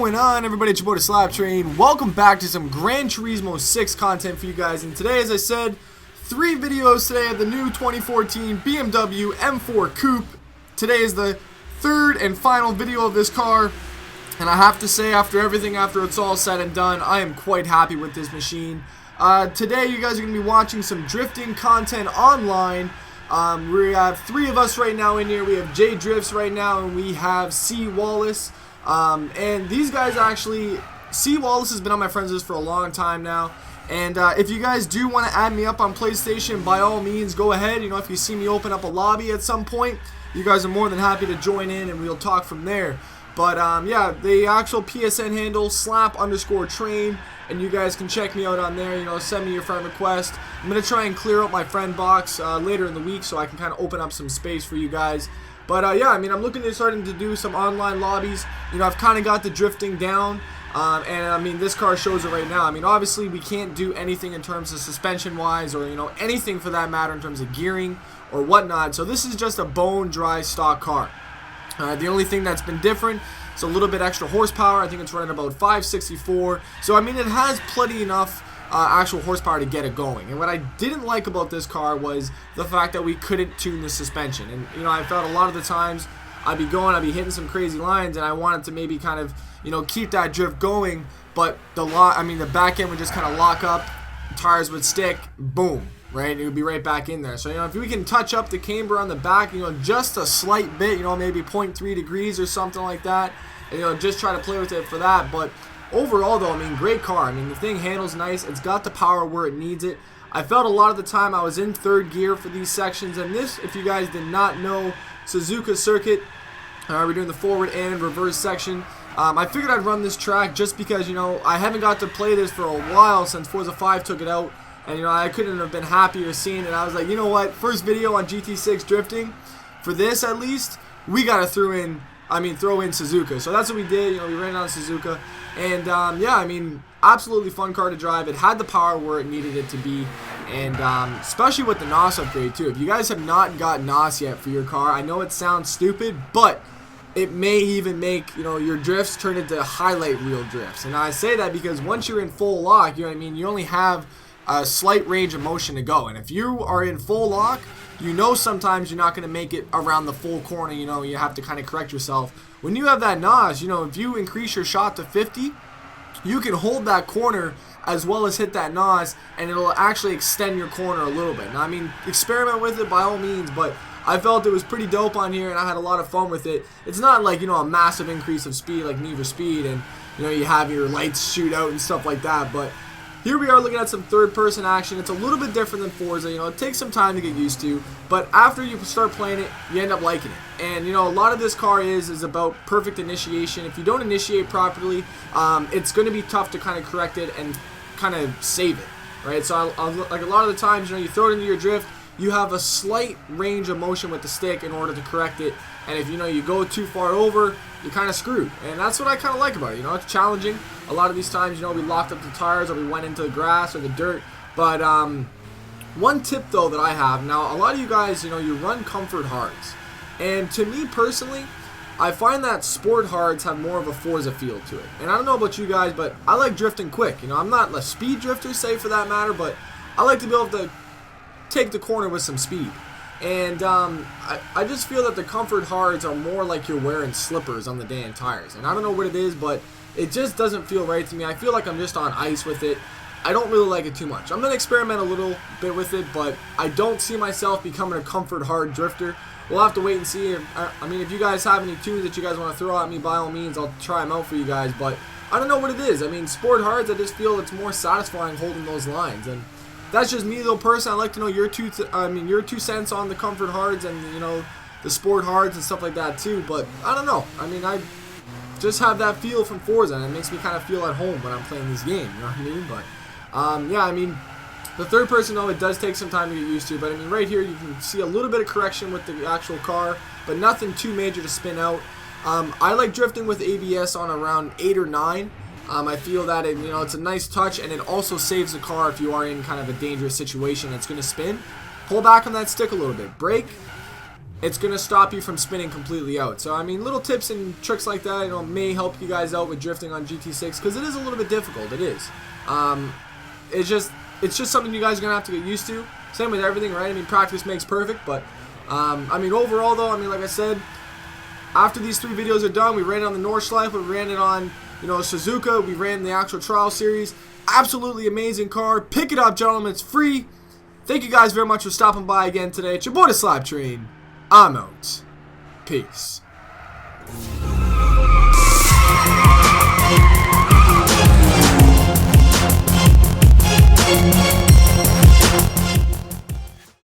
going on, everybody? It's your boy the SLAP Train. Welcome back to some Gran Turismo 6 content for you guys. And today, as I said, 3 videos today of the new 2014 BMW M4 Coupe. Today is the third and final video of this car. And I have to say, after it's all said and done, I am quite happy with this machine. Today, you guys are going to be watching some drifting content online. We have 3 of us right now in here. We have Jay Drifts right now, and we have C. Wallace. And these guys actually, C. Wallace has been on my friends list for a long time now. And if you guys do want to add me up on PlayStation, by all means, go ahead. You know, if you see me open up a lobby at some point, you guys are more than happy to join in, and we'll talk from there. But yeah, the actual PSN handle, SLAP_train, and you guys can check me out on there. You know, send me your friend request. I'm going to try and clear out my friend box later in the week so I can kind of open up some space for you guys. But yeah, I mean, I'm looking to starting to do some online lobbies. You know, I've kind of got the drifting down. And I mean, this car shows it right now. I mean, obviously, we can't do anything in terms of suspension-wise or, you know, anything for that matter in terms of gearing or whatnot. So this is just a bone-dry stock car. The only thing that's been different is a little bit extra horsepower. I think it's running about 564. So, I mean, it has plenty enough actual horsepower to get it going. And what I didn't like about this car was the fact that we couldn't tune the suspension. And, you know, I felt a lot of the times I'd be hitting some crazy lines, and I wanted to maybe kind of, you know, keep that drift going, but the back end would just kind of lock up, tires would stick, boom, right? It would be right back in there. So, you know, if we can touch up the camber on the back, you know, just a slight bit, you know, maybe 0.3 degrees or something like that, and, you know, just try to play with it for that. But overall, though, I mean, great car. I mean, the thing handles nice. It's got the power where it needs it. I felt a lot of the time I was in third gear for these sections, and this, if you guys did not know, Suzuka circuit, we're doing the forward and reverse section. I figured I'd run this track just because, you know, I haven't got to play this for a while since Forza 5 took it out, and, you know, I couldn't have been happier seeing it. I was like, you know what, first video on GT6 drifting, for this at least, we gotta throw in Suzuka. So that's what we did. You know, we ran on Suzuka, and yeah, I mean, absolutely fun car to drive. It had the power where it needed it to be, and especially with the NOS upgrade too. If you guys have not got NOS yet for your car, I know it sounds stupid, but it may even make, you know, your drifts turn into highlight reel drifts. And I say that because once you're in full lock, you know what I mean, you only have a slight range of motion to go. And if you are in full lock, you know sometimes you're not going to make it around the full corner. You know, you have to kind of correct yourself. When you have that NOS, you know, if you increase your shot to 50, you can hold that corner as well as hit that NOS, and it'll actually extend your corner a little bit. Now, I mean, experiment with it by all means, but I felt it was pretty dope on here, and I had a lot of fun with it. It's not like, you know, a massive increase of speed like Need for Speed, and, you know, you have your lights shoot out and stuff like that, but here we are looking at some third-person action. It's a little bit different than Forza. You know, it takes some time to get used to, but after you start playing it, you end up liking it. And, you know, a lot of this car is about perfect initiation. If you don't initiate properly, it's going to be tough to kind of correct it and kind of save it, right? So, like a lot of the times, you know, you throw it into your drift, you have a slight range of motion with the stick in order to correct it, and if, you know, you go too far over, you're kind of screwed. And that's what I kind of like about it. You know, it's challenging. A lot of these times, you know, we locked up the tires or we went into the grass or the dirt. But one tip, though, that I have, now, a lot of you guys, you know, you run comfort hards. And to me, personally, I find that sport hards have more of a Forza feel to it. And I don't know about you guys, but I like drifting quick. You know, I'm not a speed drifter, say, for that matter, but I like to be able to take the corner with some speed. And I just feel that the comfort hards are more like you're wearing slippers on the damn tires. And I don't know what it is, but it just doesn't feel right to me. I feel like I'm just on ice with it. I don't really like it too much. I'm going to experiment a little bit with it, but I don't see myself becoming a comfort hard drifter. We'll have to wait and see. I mean, if you guys have any tunes that you guys want to throw at me, by all means, I'll try them out for you guys. But I don't know what it is. I mean, sport hards, I just feel it's more satisfying holding those lines. And that's just me, though, personally. I'd like to know your two cents on the comfort hards and, you know, the sport hards and stuff like that too. But I don't know. I mean, I just have that feel from Forza, and it makes me kind of feel at home when I'm playing this game. You know what I mean? But yeah, I mean, the third person, though, it does take some time to get used to. But I mean, right here you can see a little bit of correction with the actual car, but nothing too major to spin out. I like drifting with ABS on around 8 or 9. I feel that you know, it's a nice touch, and it also saves the car if you are in kind of a dangerous situation that's going to spin. Pull back on that stick a little bit. Brake, it's going to stop you from spinning completely out. So, I mean, little tips and tricks like that, you know, may help you guys out with drifting on GT6, because it is a little bit difficult. It is. It's just something you guys are going to have to get used to. Same with everything, right? I mean, practice makes perfect, but, I mean, overall, though, I mean, like I said, after these 3 videos are done, we ran it on the Nordschleife, we ran it on, you know, Suzuka, we ran the actual trial series. Absolutely amazing car. Pick it up, gentlemen. It's free. Thank you guys very much for stopping by again today. It's your boy, the SLAP Train. I'm out. Peace.